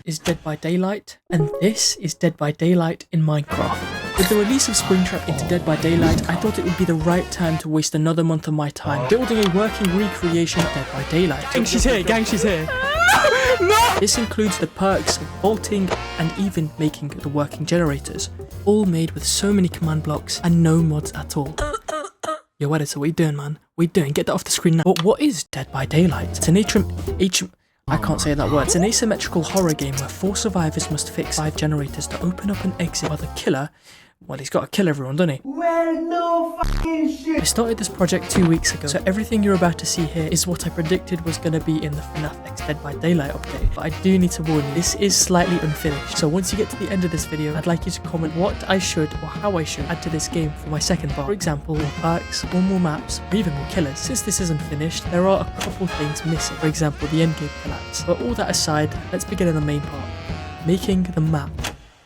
is Dead by Daylight, and this is Dead by Daylight in Minecraft. With the release of Springtrap into Dead by Daylight, I thought it would be the right time to waste another month of my time building a working recreation of Dead by Daylight. Gang, she's here, gang, she's here. No! This includes the perks of vaulting and even making the working generators, all made with so many command blocks and no mods at all. Yo, editor, what you doing, man? What you doing? Get that off the screen now. But what is Dead by Daylight? It's an I can't say that word. It's an asymmetrical horror game where 4 survivors must fix 5 generators to open up an exit while the killer, well, he's got to kill everyone, doesn't he? Well, no fucking shit. I started this project 2 weeks ago, so everything you're about to see here is what I predicted was going to be in the FNAF X Dead by Daylight update. But I do need to warn you, this is slightly unfinished. So once you get to the end of this video, I'd like you to comment what I should or how I should add to this game for my second part. For example, more perks, or more maps, or even more killers. Since this isn't finished, there are a couple things missing. For example, the endgame collapse. But all that aside, let's begin on the main part. Making the map.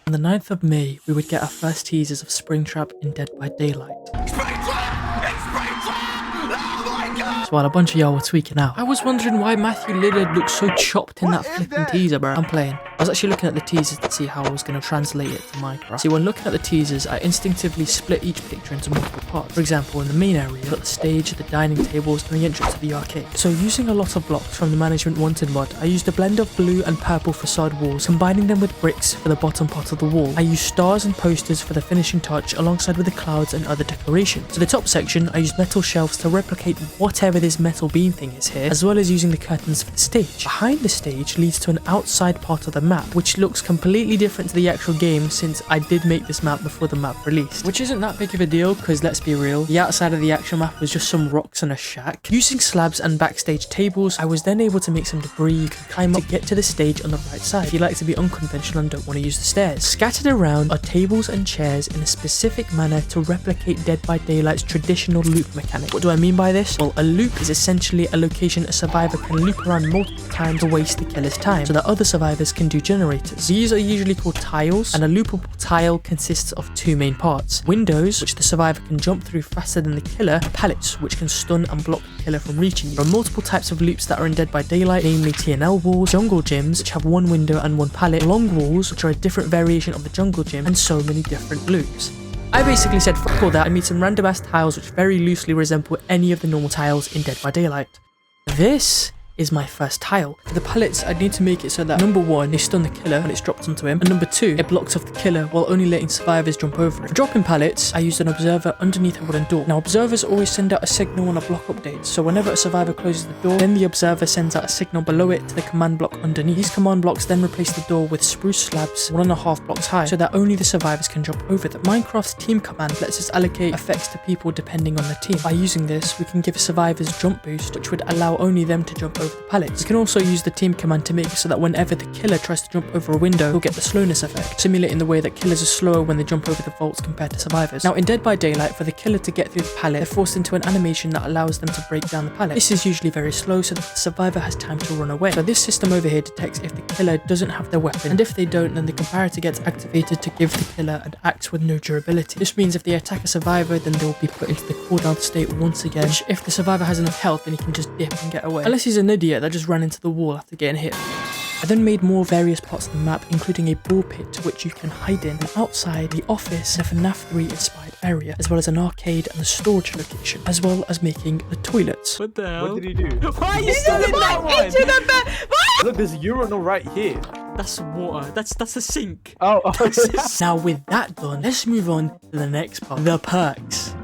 On the 9th of May, we would get our first teasers of Springtrap in Dead by Daylight. Springtrap! It's Springtrap! Oh my god! So while a bunch of y'all were tweaking out, I was wondering why Matthew Lillard looks so chopped in that flipping teaser, bro. I'm playing. I was actually looking at the teasers to see how I was going to translate it to Minecraft. See, when looking at the teasers, I instinctively split each picture into multiple parts. For example, in the main area, you've got the stage, the dining tables, and the entrance to the arcade. So using a lot of blocks from the Management Wanted mod, I used a blend of blue and purple facade walls, combining them with bricks for the bottom part of the wall. I used stars and posters for the finishing touch, alongside with the clouds and other decorations. For the top section, I used metal shelves to replicate whatever this metal beam thing is here, as well as using the curtains for the stage. Behind the stage leads to an outside part of the map, which looks completely different to the actual game, since I did make this map before the map released. Which isn't that big of a deal, because let's be real, the outside of the actual map was just some rocks and a shack. Using slabs and backstage tables, I was then able to make some debris you can climb up to get to the stage on the right side if you like to be unconventional and don't want to use the stairs. Scattered around are tables and chairs in a specific manner to replicate Dead by Daylight's traditional loop mechanic. What do I mean by this? Well, a loop is essentially a location a survivor can loop around multiple times to waste the killer's time, so that other survivors can do generators. These are usually called tiles, and a loopable tile consists of 2 main parts: windows, which the survivor can jump through faster than the killer, and pallets, which can stun and block the killer from reaching you. There are multiple types of loops that are in Dead by Daylight, namely TNL walls, jungle gyms, which have 1 window and 1 pallet, long walls, which are a different variation of the jungle gym, and so many different loops. I basically said fuck all that and made some random ass tiles which very loosely resemble any of the normal tiles in Dead by Daylight. This is my first tile. For the pallets, I need to make it so that number 1, they stun the killer when it's dropped onto him, and number 2, it blocks off the killer while only letting survivors jump over it. For dropping pallets, I used an observer underneath a wooden door. Now, observers always send out a signal on a block update, so whenever a survivor closes the door, then the observer sends out a signal below it to the command block underneath. These command blocks then replace the door with spruce slabs 1.5 blocks high, so that only the survivors can jump over them. Minecraft's team command lets us allocate effects to people depending on the team. By using this, we can give survivors jump boost, which would allow only them to jump over the pallets. You can also use the team command to make it so that whenever the killer tries to jump over a window, he'll get the slowness effect, simulating the way that killers are slower when they jump over the vaults compared to survivors. Now, in Dead by Daylight, for the killer to get through the pallet, they're forced into an animation that allows them to break down the pallet. This is usually very slow, so that the survivor has time to run away. So this system over here detects if the killer doesn't have their weapon, and if they don't, then the comparator gets activated to give the killer an axe with no durability. This means if they attack a survivor, then they will be put into the cooldown state once again, which if the survivor has enough health, then he can just dip and get away. Unless he's an idiot that just ran into the wall after getting hit. I then made more various parts of the map, including a ball pit which you can hide in, and outside the office and a FNAF 3 inspired area, as well as an arcade and a storage location, as well as making the toilets. What the hell? What did he do? Why are you still in that one? Look, there's a urinal right here. That's water. That's a sink. Oh, Now with that done, let's move on to the next part, the perks.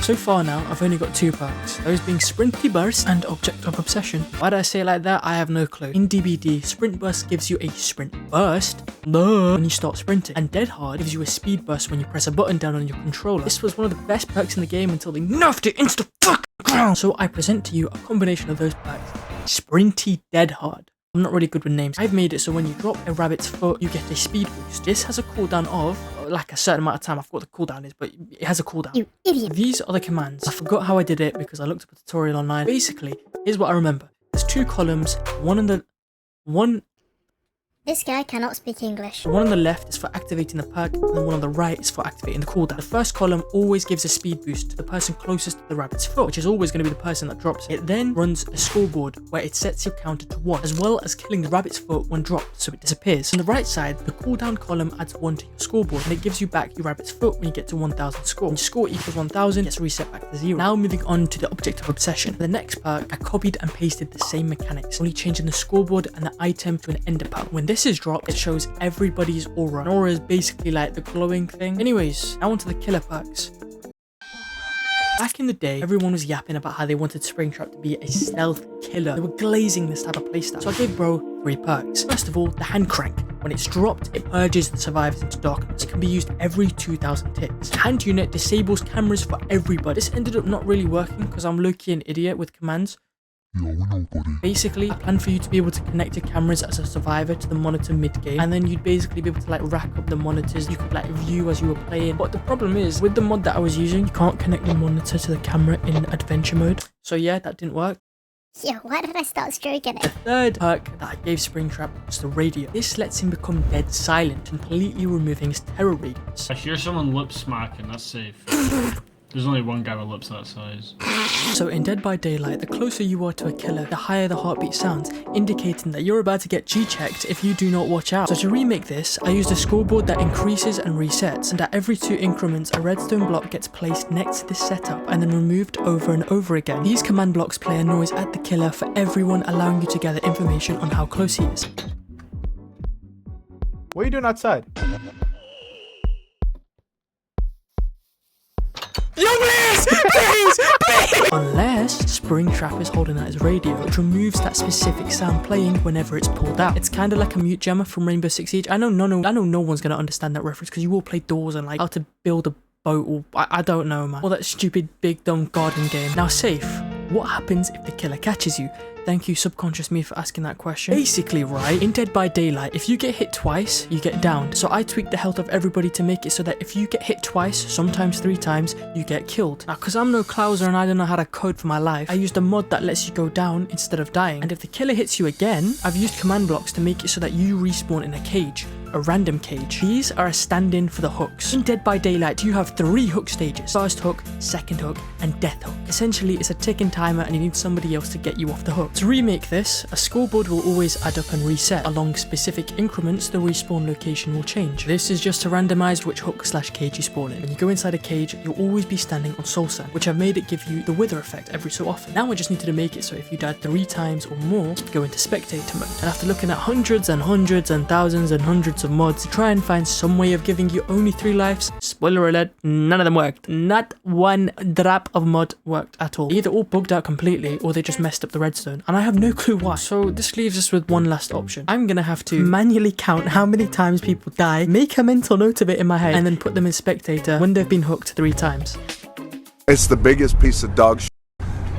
So far now, I've only got 2 perks, those being Sprinty Burst and Object of Obsession. Why did I say it like that? I have no clue. In DBD, Sprint Burst gives you a sprint burst when you start sprinting, and Dead Hard gives you a speed burst when you press a button down on your controller. This was one of the best perks in the game until they nerfed it into the fucking ground. So I present to you a combination of those perks. Sprinty Dead Hard. I'm not really good with names. I've made it so when you drop a rabbit's foot, you get a speed boost. This has a cooldown of like a certain amount of time. I forgot what the cooldown is, but it has a cooldown. You idiot. These are the commands. I forgot how I did it because I looked up a tutorial online. Basically, here's what I remember. There's 2 columns, one This guy cannot speak English. The one on the left is for activating the perk, and the one on the right is for activating the cooldown. The first column always gives a speed boost to the person closest to the rabbit's foot, which is always going to be the person that drops it. It then runs a scoreboard where it sets your counter to 1, as well as killing the rabbit's foot when dropped so it disappears. On the right side, the cooldown column adds 1 to your scoreboard, and it gives you back your rabbit's foot when you get to 1000 score. When your score equals 1000, it gets reset back to 0. Now moving on to the object of obsession. For the next perk, I copied and pasted the same mechanics, only changing the scoreboard and the item to an ender pearl. When this is dropped, it shows everybody's aura. An aura is basically like the glowing thing. Anyways, now onto the killer perks. Back in the day, everyone was yapping about how they wanted Springtrap to be a stealth killer. They were glazing this type of playstyle. So I gave bro 3 perks. First of all, the hand crank. When it's dropped, it purges the survivors into darkness. It can be used every 2000 ticks. The hand unit disables cameras for everybody. This ended up not really working because I'm low-key an idiot with commands. Yeah, we know, buddy. Basically, I planned for you to be able to connect your cameras as a survivor to the monitor mid-game, and then you'd basically be able to like rack up the monitors. You could like view as you were playing. But the problem is, with the mod that I was using, you can't connect the monitor to the camera in adventure mode. So yeah, that didn't work. Yeah, why did I start stroking The it? third perk that I gave Springtrap was the radio. This lets him become dead silent, completely removing his terror radius. I hear someone lip smacking, that's safe. There's only one guy with lips that size. So in Dead by Daylight, the closer you are to a killer, the higher the heartbeat sounds, indicating that you're about to get G-checked if you do not watch out. So to remake this, I used a scoreboard that increases and resets, and at every 2 increments, a redstone block gets placed next to this setup and then removed over and over again. These command blocks play a noise at the killer for everyone, allowing you to gather information on how close he is. What are you doing outside? Unless Springtrap is holding out his radio, which removes that specific sound playing whenever it's pulled out. It's kind of like a mute jammer from Rainbow Six Siege. I know no one's gonna understand that reference because you all play Doors and like how to build a boat, or I don't know, man. All that stupid big dumb garden game. Now, Safe, what happens if the killer catches you? Thank you, subconscious me, for asking that question. Basically, right, in Dead by Daylight, if you get hit twice, you get downed. So I tweaked the health of everybody to make it so that if you get hit twice, sometimes 3 times, you get killed. Now, because I'm no clouser and I don't know how to code for my life, I used a mod that lets you go down instead of dying. And if the killer hits you again, I've used command blocks to make it so that you respawn in a cage. A random cage. These are a stand-in for the hooks. In Dead by Daylight, you have 3 hook stages. First hook, second hook, and death hook. Essentially, it's a ticking timer and you need somebody else to get you off the hook. To remake this, a scoreboard will always add up and reset. Along specific increments, the respawn location will change. This is just to randomize which hook/cage you spawn in. When you go inside a cage, you'll always be standing on soul sand, which I've made it give you the wither effect every so often. Now I just needed to make it so if you died 3 times or more, go into spectator mode. And after looking at hundreds and hundreds and thousands and hundreds of mods to try and find some way of giving you only 3 lives, spoiler alert, none of them worked. Not one drop of mod worked at all. They either all bugged out completely or they just messed up the redstone, and I have no clue why. So this leaves us with one last option. I'm gonna have to manually count how many times people die, make a mental note of it in my head, and then put them in spectator when they've been hooked 3 times. It's the biggest piece of dog shit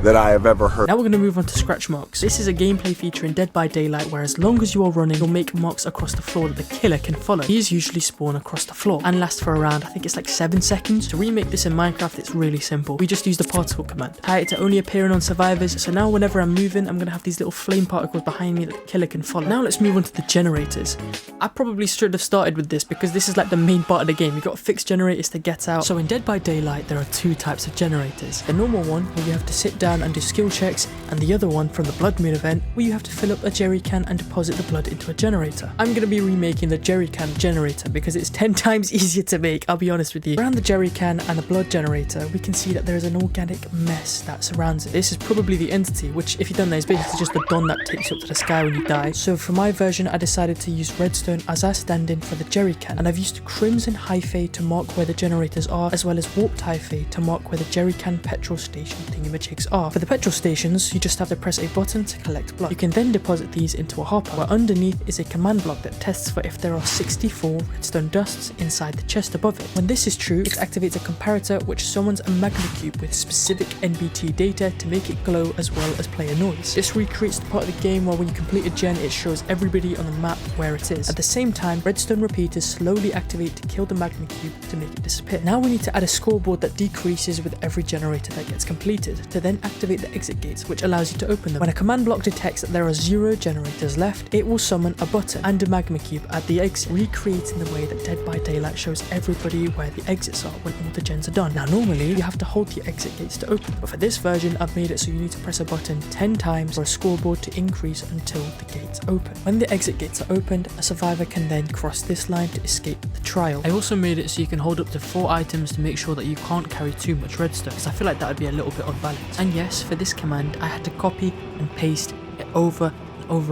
that I have ever heard. Now we're going to move on to scratch marks. This is a gameplay feature in Dead by Daylight where as long as you are running, you'll make marks across the floor that the killer can follow. These usually spawn across the floor and last for around, I think it's like 7 seconds. To remake this in Minecraft, it's really simple. We just use the particle command. Tie it to only appearing on survivors, so now whenever I'm moving, I'm going to have these little flame particles behind me that the killer can follow. Now let's move on to the generators. I probably should have started with this because this is like the main part of the game. You've got fixed generators to get out. So in Dead by Daylight, there are 2 types of generators. The normal one, where you have to sit down and do skill checks, and the other one from the blood moon event, where you have to fill up a jerry can and deposit the blood into a generator. I'm going to be remaking the jerry can generator because it's 10 times easier to make, I'll be honest with you. Around the jerry can and the blood generator, we can see that there is an organic mess that surrounds it. This is probably the entity, which if you don't know, is basically just the dawn that takes you up to the sky when you die. So for my version, I decided to use redstone as our stand-in for the jerry can, and I've used crimson hyphae to mark where the generators are, as well as warped hyphae to mark where the jerry can petrol station thingamajigs are. For the petrol stations, you just have to press a button to collect blood. You can then deposit these into a hopper, where underneath is a command block that tests for if there are 64 redstone dusts inside the chest above it. When this is true, it activates a comparator which summons a magma cube with specific NBT data to make it glow as well as play a noise. This recreates the part of the game where when you complete a gen, it shows everybody on the map where it is. At the same time, redstone repeaters slowly activate to kill the magma cube to make it disappear. Now we need to add a scoreboard that decreases with every generator that gets completed, to then activate the exit gates, which allows you to open them. When a command block detects that there are 0 generators left, it will summon a button and a magma cube at the exit, recreating the way that Dead by Daylight shows everybody where the exits are when all the gens are done. Now normally you have to hold the exit gates to open, but for this version I've made it so you need to press a button 10 times for a scoreboard to increase until the gates open. When the exit gates are opened, a survivor can then cross this line to escape the trial. I also made it so you can hold up to 4 items to make sure that you can't carry too much redstone, because I feel like that would be a little bit unbalanced. And yes, for this command I had to copy and paste it over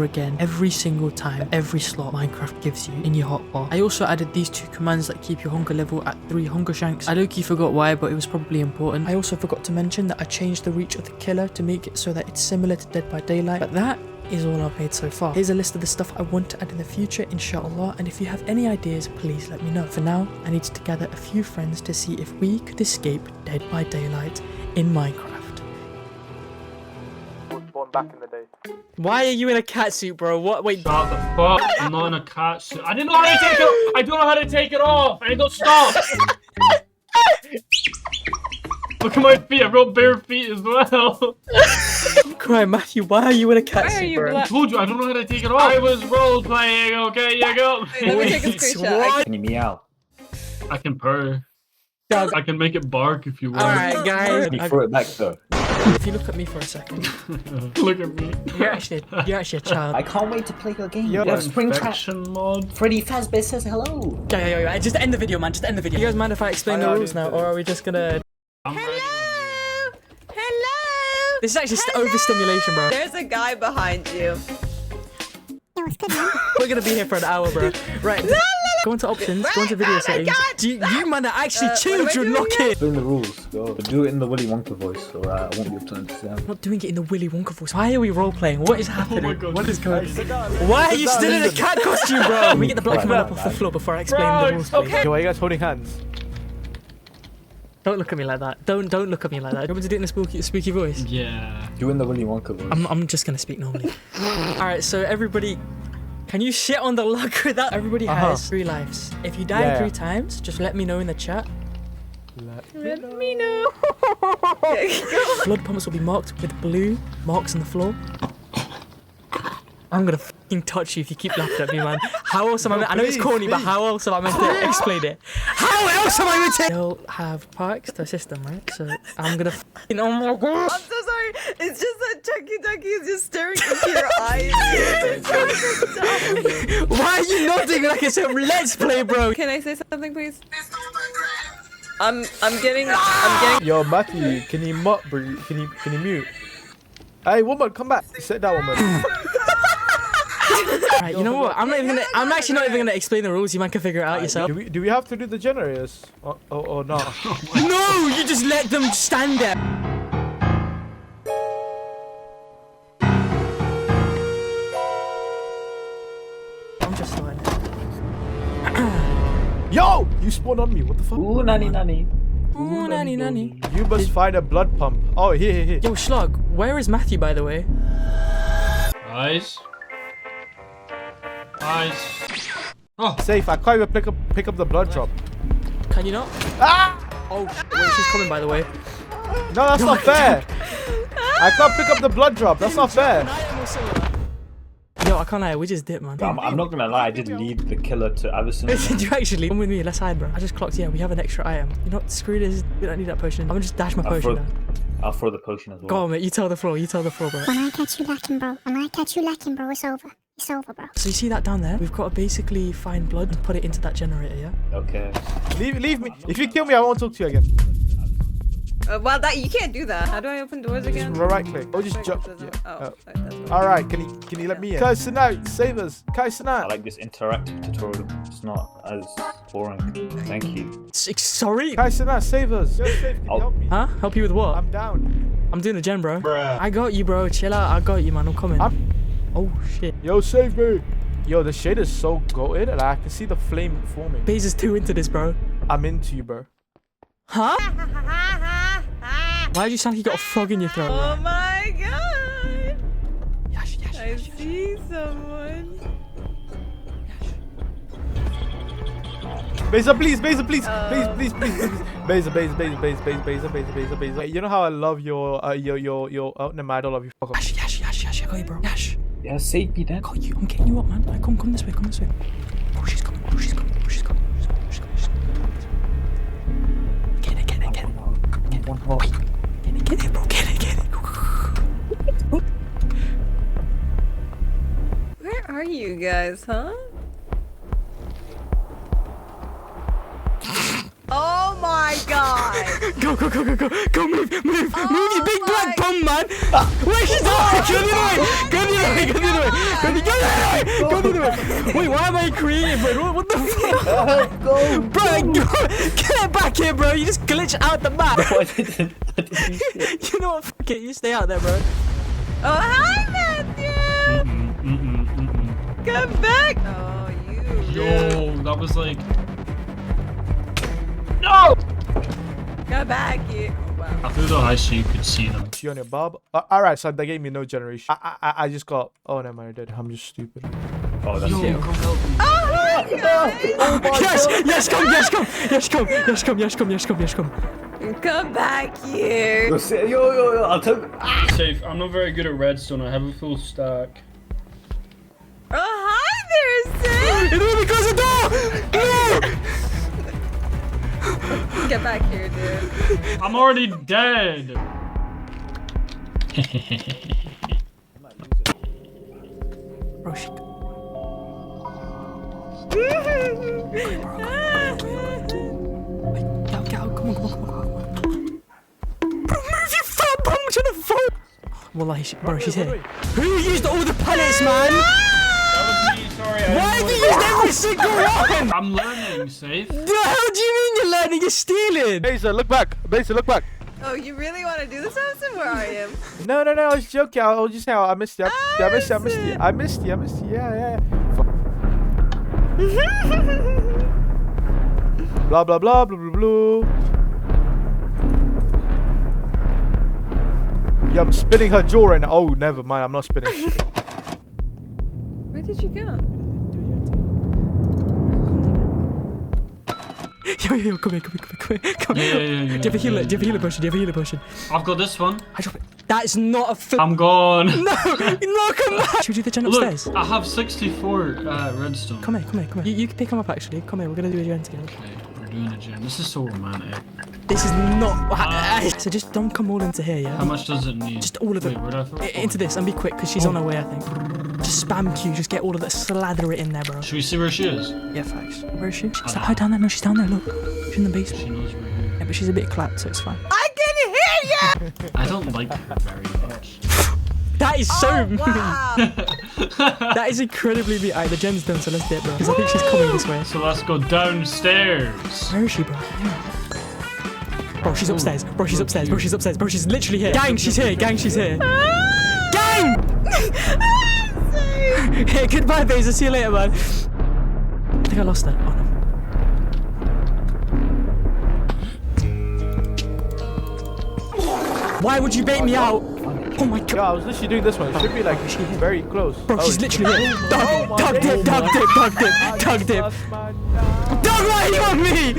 again every single time, every slot Minecraft gives you in your hotbar. I also added these 2 commands that keep your hunger level at 3 hunger shanks. I low-key forgot why, but it was probably important. I also forgot to mention that I changed the reach of the killer to make it so that it's similar to Dead by Daylight, but that is all I've made so far. Here's a list of the stuff I want to add in the future, inshallah, and if you have any ideas, please let me know. For now, I need to gather a few friends to see if we could escape Dead by Daylight in Minecraft. Back in the day. Why are you in a cat suit, bro? What? Wait. Shut the fuck. I'm not in a cat suit. I didn't know how to take it. I don't know how to take it off. I don't stop. Look at my feet. I've got bare feet as well. Cry, Matthew. Why are you in a cat suit, bro? I told you I don't know how to take it off. I was role playing. Okay, you go. Let me take a screenshot. Can you meow? I can purr. Doug. I can make it bark if you want. Alright, guys. Can you throw it back though? If you look at me for a second, Look at me. you're actually a child. I can't wait to play your game. Yo, Springtrap. infection mod. Freddy Fazbear says hello. Yeah. Just end the video, man. Just end the video. You guys mind if I explain the rules now, or are we just gonna... Hello! Hello! This is actually overstimulation, bro. There's a guy behind you. No, it's good, man. We're gonna be here for an hour, bro. Right. Go into options, go into video settings. You man are actually children, lock it! Explain the rules, go. Do it in the Willy Wonka voice, or I won't be able to understand. I'm not doing it in the Willy Wonka voice. Why are we role-playing? What is happening? Oh my God, what is going on? on? Why are you still in a cat costume, bro? Can we get the black man up off the floor before I explain the rules, please? Okay, why are you guys holding hands? Don't look at me like that. Don't look at me like that. You want me to do it in a spooky voice? Yeah. Do it in the Willy Wonka voice. I'm just gonna speak normally. Alright, so everybody... Can you shit on the log without... Everybody has 3 lives. If you die 3 times, just let me know in the chat. Let me know. Blood pumps will be marked with blue marks on the floor. I'm gonna fucking touch you if you keep laughing at me, man. How else am I meant... I know it's corny, but how else am I meant to explain it? How else am I meant to... They'll have parks to assist them, right? So I'm gonna fucking... Oh my God! I'm so sorry. It's just that Chucky Ducky is just staring into your eyes. Why are you nodding like it's a Let's Play, bro? Can I say something, please? I'm getting. Yo, Matthew, can you mute, bro? Can you mute? Hey, woman, come back. Sit down, woman. Right, you know what? I'm actually not even gonna explain the rules. You man can figure it out yourself. Do we have to do the generators or not? No, you just let them stand there. I'm just starting it. Yo, you spawned on me. What the fuck? Ooh, nanny. Ooh, nanny. You must find a blood pump. Oh, here. Yo, Slug, where is Matthew, by the way? Guys. Oh. Safe. I can't even pick up the blood drop. Can you not? Ah! Oh, wait, she's coming, by the way. No, that's not fair. I can't pick up the blood drop. That's not fair. Yo, I can't lie, we just dipped, man. I'm not gonna lie, I did lead the killer to Avison. Did you actually? Come with me, let's hide, bro. I just clocked, yeah, we have an extra item. You know what, screw this, we don't need that potion. I'm gonna just dash my potion down. I'll throw the potion as well. Go on, mate, you tell the floor, bro. When I catch you lacking, bro. It's over. It's over, bro. So you see that down there? We've got to basically find blood and put it into that generator, yeah? Okay. Leave me. If you kill me, I won't talk to you again. Well, you can't do that. How do I open doors again? Just right click. Or just jump. Yeah. Oh, Alright, can you let me in? Guys, tonight, save us. Guys, I tonight. like this interactive tutorial. It's not as boring. Thank you. Sorry? Guys, tonight, save us. Yo, Safe, can you help me? Huh? Help you with what? I'm down. I'm doing the gen, bro. Bruh. I got you, bro. Chill out. I got you, man. I'm coming. Oh, shit. Yo, save me. Yo, the shade is so goated and I can see the flame forming. Baze is too into this, bro. I'm into you, bro. Huh? Why did you sound like you got a frog in your throat? Oh my god! Yash. I see someone. Beza, please, please, please, please. Beza. Wait, you know how I love your. Oh, never mind, I don't love you. Fuck off. Yash, I got you, bro. Yash. Yeah, save me then. I got you. I'm getting you up, man. Right, come this way, Bro, she's coming. Get it. One hole. Get it, bro. Get it. Where are you guys, huh? Oh my god! Go, move, you big black bum, man! Wait, she's not! Go the other way! Wait, why am I creative, bro? What the fuck? Go! Bro, get back here, bro! You just glitch out the map! I didn't You know what? Fuck it, you stay out there, bro. Oh, hi, Matthew! Come back! Oh, you. Yo, that was like. No! Come back here. Oh, wow. I threw the high so you could see them. You on your bob? Alright, so they gave me no generation. I just got. Oh, never mind, I did. I'm just stupid. Oh, that's Yo, it. come help me. Oh, hi, guys! Yes, come. Come back here. Yo, I'll tell you. Safe, I'm not very good at redstone. I have a full stack. Oh, hi there, Sid! It only goes a door! Get back here, dude. I'm already dead. Bro, she... Get out, come on. Bro, move your fat bum to the phone! Wallahi, she's here. Who used all the pallets, man? That was me, sorry. Why have you used every single one? I'm learning, Safe. The hell do you mean you're learning? You're stealing! Beza, look back. Oh, you really want to do this, Austin? Where are you? No, I was joking. I was just saying, I missed you. I missed you. Yeah. Blah, blah, blah. Yeah, I'm spinning her jaw right now. Oh, never mind. I'm not spinning shit. Where did you go? Yo, come here. Yeah. Do you have a healer potion? I've got this one. I drop it. That is not a foot. I'm gone. No, come back. Should we do the gen upstairs? Look, I have 64 redstone. Come here. You can pick them up, actually. Come here, we're gonna do a gen together. Okay, we're doing a gen. This is so romantic. This is not... So just don't come all into here, yeah? How much does it need? Just all of it. Wait, where'd I throw it? Into this, and be quick, because she's on her way, I think. Just spam Q, just get all of that, slather it in there, bro. Should we see where she is? Yeah, facts. Where is she? She's her down there. No, she's down there, look. She's in the basement. She knows we're here. Yeah, but she's a bit clapped, so it's fine. I can hear you! I don't like her very much. That is so mean. Wow. That is incredibly mean. Alright, the gen's done, so let's do it, bro. Because I think she's coming this way. So let's go downstairs. Where is she, bro? Bro, she's upstairs. Bro, she's literally here. Gang, she's here. Gang! Hey, goodbye, Beza. See you later, man. I think I lost her. Oh, no. Why would you bait me out? Oh my god. Yeah, I was literally doing this one. It should be like very close. Bro, she's literally here. Dog dip. Dog, why are you on me?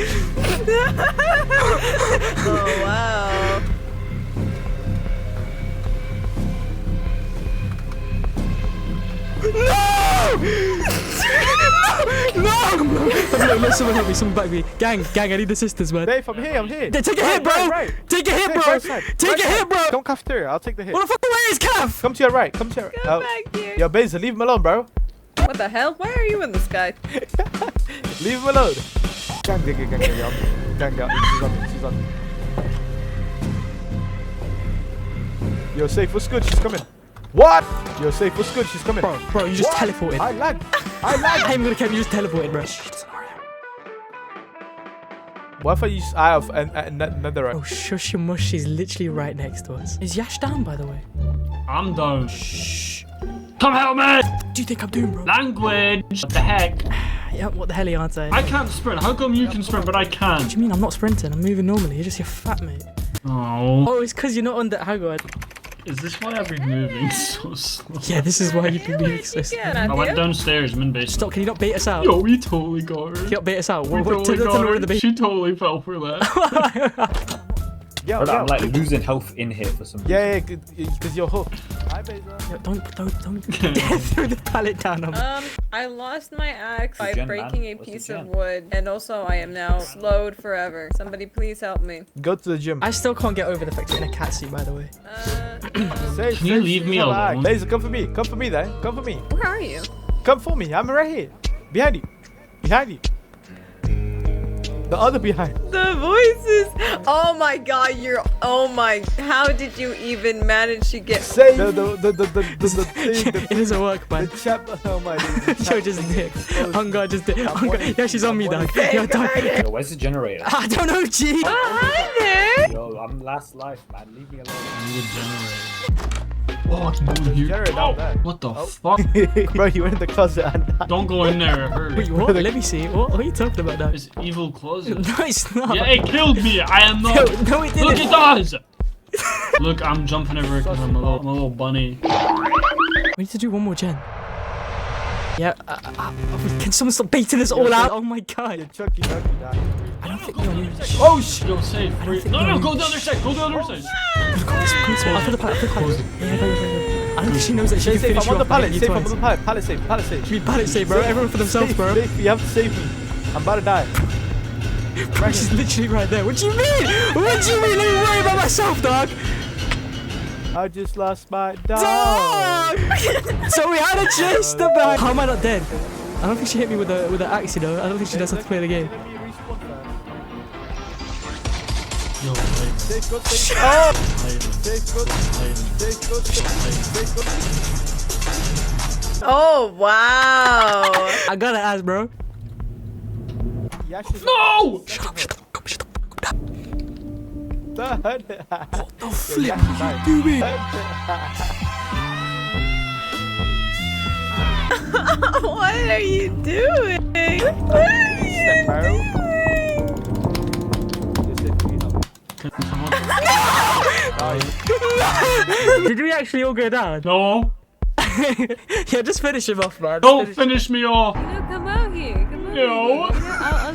Oh, wow. No! Someone help me. Someone back me. Gang, I need the sisters, man. Dave, I'm here. Take a hit, bro. Take a hit, bro. Take a hit, bro. Don't cafeteria. I'll take the hit. What the fuck? Where is Calf? Come to your right. Come back here. Yo, Beza, leave him alone, bro. What the hell? Why are you in the sky? Leave him alone. Gang. She's on me. Yo, Safe, what's good? She's coming. What? Yo, Safe, what's good? She's coming. Bro, you just teleported. I lagged. I ain't gonna care. You just teleported, bro. What if I use eye of another? Oh, shush your mush. She's literally right next to us. Is Yash down, by the way? I'm down. Shh. Come help me! What do you think I'm doing, bro? Language! What the heck? Yeah, what the hell are you answering? I can't sprint. How come you can sprint but I What can't? do you mean? I'm not sprinting. I'm moving normally. You're just your fat, mate. Oh. Oh, it's because you're not on that. Hang on. Is this why I've been moving so slow? Yeah, this is why you've been moving so slow. I went downstairs. I'm in basement. Stop, can you not bait us out? Yo, we totally got her. Can you not bait us out? We What, totally tell got her her. the bait. She totally fell for that. Yo, Brother, yo. I'm like losing health in here for some reason. Yeah, because you're hooked. Hi, Beza. Yeah, don't throw the pallet down on me. I lost my axe by gen, breaking man? a What's the piece of gen? wood, and also I am now slowed forever. Somebody please help me. Go to the gym. I still can't get over the fact you're in a cat suit, by the way. Can you leave me alone? Beza, come for me. Come for me, then. Come for me. Where are you? Come for me. I'm right here. Behind you. Behind you. The other behind. The voices. Oh my god, you're. Oh my. How did you even manage to get. Say the thing. It doesn't work, man. The chap. Oh my god. Yo, just did. On God, just did. Yeah, she's on me, dog. Yo, dog. Yo, where's the generator? I don't know, G. Oh, hi there. Yo, I'm last life, man. Leave me alone. I need a generator. Oh, I can go in here. Generator down there. What the fuck? Bro, you went in the closet and Don't go in there. It hurts. Wait, what? Let me see. What are you talking about, dog? It's evil closet. No, it's not. Yeah, it killed me. I am not. No, it Look, didn't. it does. Look, I'm jumping everywhere because I'm a little bunny. We need to do one more gen. Yeah, can someone stop baiting us all out? Oh my god. Chucky. I don't think you're really Oh shit. Yo, safe. No, go the other side. Go the other side. After the pallet. I don't think she knows that she can Safe, finish I'm on you the off by pallet. hitting Safe, you I'm on the twice. pallet. Pallet safe. Pallet safe. We pallet safe, bro. Everyone for themselves, bro. Safe, you have to save me. I'm about to die. Bro, she's literally right there. What do you mean? What do you mean? Let me worry about myself, dog. I just lost my dog. Dog! So we had to chase the bag. How am I not dead? I don't think she hit me with an axe, you know. I don't think she knows how to play the game. Let me respawn first. Yo, wait. Safe, go, safe. Oh! Safe, go, Wait. safe, go, safe, go. Oh wow. I gotta ask, bro. Yeah, she's No! Shut up. What The flip are you doing? What are you doing? What are you doing? Did we actually all go down? No. Yeah, just finish him off, man. Don't finish me off. No, come out here. Come out No.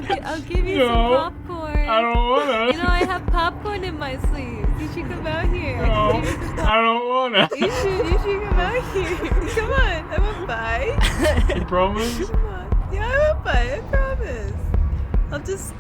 here. I'll give you No. some popcorn. I don't wanna. You know, I have popcorn in my sleeves. You should come out here. No, I don't wanna. You should come out here. Come on, I won't bite. You promise? Come on. Yeah, I won't bite. I promise. I'll just.